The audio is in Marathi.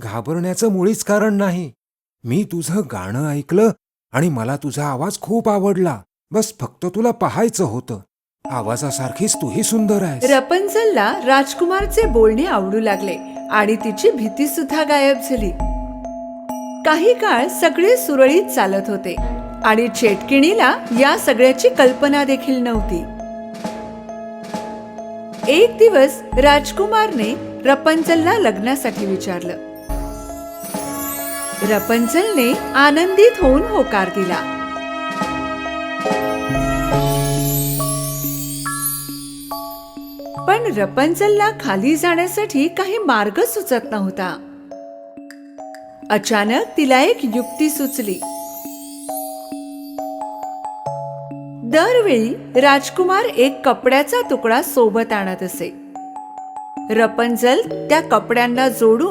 घाबरण्याचं मुळीच कारण नाही. मी तुझं गाणं ऐकलं आणि मला तुझा आवाज खूप आवडला. बस फक्त तुला पाहायचं होतं. आवाजासारखीच तूही सुंदर आहेस. रपंजलला राजकुमारचे बोलणे आवडू लागले आणि तिची भीती सुद्धा गायब झाली. काही काळ सगळे सुरळीत चालत होते आणि चेटकिणीला या सगळ्याची कल्पना देखील नव्हती. एक दिवस राजकुमारने रपंजलला लग्नासाठी विचारलं. रपंजलने आनंदित होऊन होकार दिला. पण रपंजलला खाली जाण्यासाठी काही मार्ग सुचत नव्हता. अचानक तिला एक युक्ती सुचली. दरवेळी राजकुमार एक कपड्याचा तुकडा सोबत आणत असे. रपंजल त्या कपड्यांना जोडून